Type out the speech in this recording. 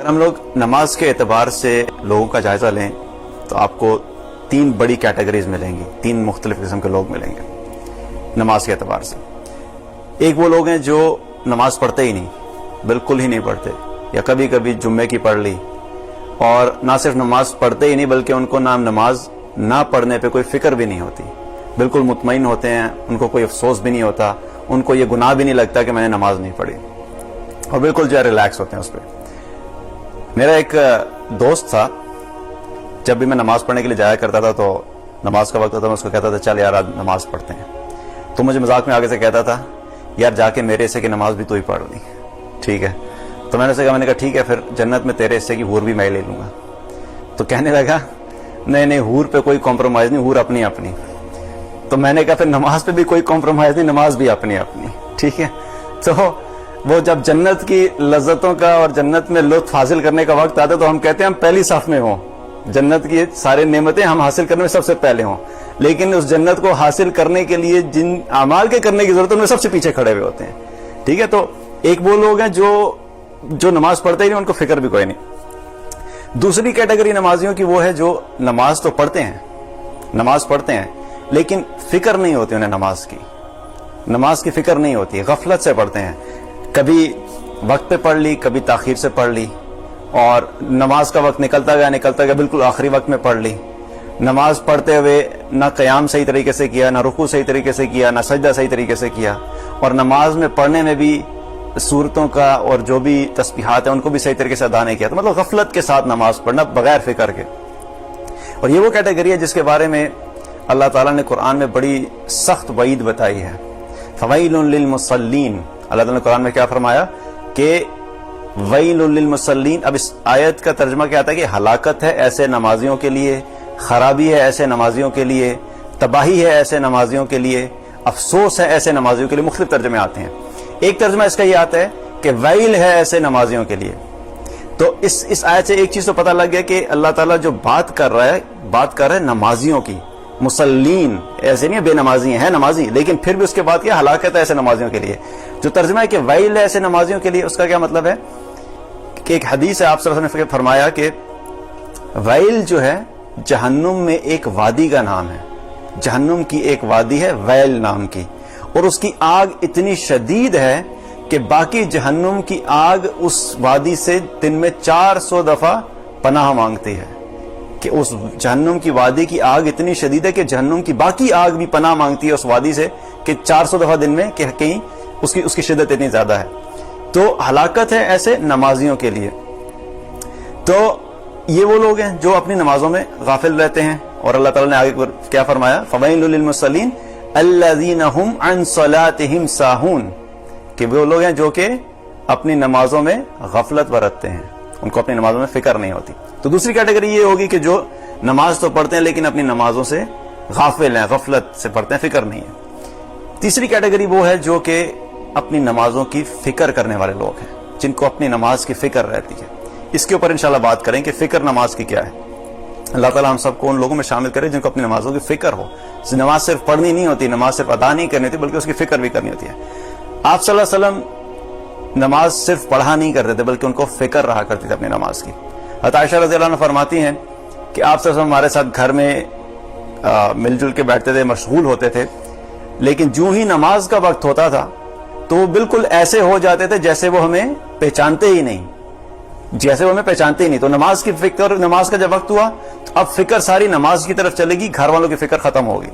اگر ہم لوگ نماز کے اعتبار سے لوگوں کا جائزہ لیں تو آپ کو تین بڑی کیٹیگریز ملیں گی، تین مختلف قسم کے لوگ ملیں گے نماز کے اعتبار سے۔ ایک وہ لوگ ہیں جو نماز پڑھتے ہی نہیں، بالکل ہی نہیں پڑھتے، یا کبھی کبھی جمعے کی پڑھ لی، اور نہ صرف نماز پڑھتے ہی نہیں بلکہ ان کو نماز نہ پڑھنے پہ کوئی فکر بھی نہیں ہوتی، بالکل مطمئن ہوتے ہیں، ان کو کوئی افسوس بھی نہیں ہوتا، ان کو یہ گناہ بھی نہیں لگتا کہ میں نے نماز نہیں پڑھی، اور بالکل جو ہے ریلیکس ہوتے ہیں اس پہ۔ میرا ایک دوست تھا، جب بھی میں نماز پڑھنے کے لیے جایا کرتا تھا تو نماز کا وقت ہوتا میں اس کو کہتا تھا چل یار آج نماز پڑھتے ہیں، تو مجھے مذاق میں آگے سے کہتا تھا یار جا کے میرے حصے کی نماز بھی تو ہی پڑھ لی، ٹھیک ہے؟ تو میں نے کہا ٹھیک ہے، پھر جنت میں تیرے حصے کی حور بھی میں لے لوں گا۔ تو کہنے لگا نہیں حور پہ کوئی کمپرومائز نہیں، حور اپنی اپنی۔ تو میں نے کہا پھر نماز پہ بھی کوئی کمپرومائز نہیں، نماز بھی اپنی اپنی، ٹھیک ہے؟ تو وہ جب جنت کی لذتوں کا اور جنت میں لطف حاصل کرنے کا وقت آتا ہے تو ہم کہتے ہیں ہم پہلی صف میں ہوں، جنت کی سارے نعمتیں ہم حاصل کرنے میں سب سے پہلے ہوں، لیکن اس جنت کو حاصل کرنے کے لیے جن اعمال کے کرنے کی ضرورت ہے ان میں سب سے پیچھے کھڑے ہوئے ہوتے ہیں، ٹھیک ہے؟ تو ایک وہ لوگ ہیں جو نماز پڑھتے ہی نہیں، ان کو فکر بھی کوئی نہیں۔ دوسری کیٹیگری نمازیوں کی وہ ہے جو نماز تو پڑھتے ہیں لیکن فکر نہیں ہوتی انہیں نماز کی فکر نہیں ہوتی، غفلت سے پڑھتے ہیں، کبھی وقت پہ پڑھ لی، کبھی تاخیر سے پڑھ لی، اور نماز کا وقت نکلتا گیا بالکل آخری وقت میں پڑھ لی، نماز پڑھتے ہوئے نہ قیام صحیح طریقے سے کیا، نہ رکوع صحیح طریقے سے کیا، نہ سجدہ صحیح طریقے سے کیا، اور نماز میں پڑھنے میں بھی سورتوں کا اور جو بھی تسبیحات ہیں ان کو بھی صحیح طریقے سے ادا نہیں کیا، تو مطلب غفلت کے ساتھ نماز پڑھنا بغیر فکر کے۔ اور یہ وہ کیٹیگری ہے جس کے بارے میں اللہ تعالیٰ نے قرآن میں بڑی سخت وعید بتائی ہے، فویل للمصلین۔ اللہ تعالیٰ نے قرآن میں کیا فرمایا کہ ویل للمصلین۔ اب اس آیت کا ترجمہ کیا آتا ہے کہ ہلاکت ہے ایسے نمازیوں کے لیے، خرابی ہے ایسے نمازیوں کے لیے، تباہی ہے ایسے نمازیوں کے لیے، افسوس ہے ایسے نمازیوں کے لیے، مختلف ترجمے آتے ہیں۔ ایک ترجمہ اس کا یہ آتا ہے کہ ویل ہے ایسے نمازیوں کے لیے۔ تو اس آیت سے ایک چیز تو پتہ لگ گیا کہ اللہ تعالیٰ جو بات کر رہا ہے نمازیوں کی، مسلین ایسے نہیں بے نمازی ہیں نمازی، لیکن پھر بھی اس کے بعد کیا ہلاکت ہے ایسے نمازیوں کے لیے۔ جو ترجمہ ہے کہ ویل ہے ایسے نمازیوں کے لیے، اس کا کیا مطلب ہے کہ ایک حدیث ہے، آپ صلی اللہ علیہ وسلم نے فرمایا کہ ویل جو ہے جہنم میں ایک وادی کا نام ہے، جہنم کی ایک وادی ہے ویل نام کی، اور اس کی آگ اتنی شدید ہے کہ باقی جہنم کی آگ اس وادی سے دن میں 400 دفعہ پناہ مانگتی ہے، کہ اس جہنم کی وادی کی آگ اتنی شدید ہے کہ جہنم کی باقی آگ بھی پناہ مانگتی ہے اس وادی سے، کہ 400 دفعہ دن میں کہ کہیں اس کی شدت اتنی زیادہ ہے۔ تو ہلاکت ہے ایسے نمازیوں کے لیے۔ تو یہ وہ لوگ ہیں جو اپنی نمازوں میں غافل رہتے ہیں، اور اللہ تعالیٰ نے آگے کیا فرمایا، فویل للمصلین الذین هم عن صلاتهم ساہون، کہ وہ لوگ ہیں جو کہ اپنی نمازوں میں غفلت برتتے ہیں، ان کو اپنی نمازوں میں فکر نہیں ہوتی۔ تو دوسری کیٹیگری یہ ہوگی کہ جو نماز تو پڑھتے ہیں لیکن اپنی نمازوں سے غافل ہیں، غفلت سے پڑھتے ہیں، فکر نہیں ہے۔ تیسری کیٹیگری وہ ہے جو کہ اپنی نمازوں کی فکر کرنے والے لوگ ہیں، جن کو اپنی نماز کی فکر رہتی ہے۔ اس کے اوپر انشاءاللہ بات کریں کہ فکر نماز کی کیا ہے۔ اللہ تعالیٰ ہم سب کو ان لوگوں میں شامل کرے جن کو اپنی نمازوں کی فکر ہو۔ نماز صرف پڑھنی نہیں ہوتی، نماز صرف ادا نہیں کرنی ہوتی، بلکہ اس کی فکر بھی کرنی ہوتی ہے۔ آپ صلی اللہ علیہ وسلم نماز صرف پڑھا نہیں کرتے تھے بلکہ ان کو فکر رہا کرتی تھی اپنی نماز کی۔ حضرت عائشہ رضی اللہ عنہ فرماتی ہیں کہ آپ صلی اللہ علیہ وسلم ہمارے ساتھ گھر میں مل جل کے بیٹھتے تھے، مشغول ہوتے تھے، لیکن جو ہی نماز کا وقت ہوتا تھا تو وہ بالکل ایسے ہو جاتے تھے جیسے وہ ہمیں پہچانتے ہی نہیں، تو نماز کی فکر، نماز کا جب وقت ہوا تو اب فکر ساری نماز کی طرف چلے گی، گھر والوں کی فکر ختم ہوگی۔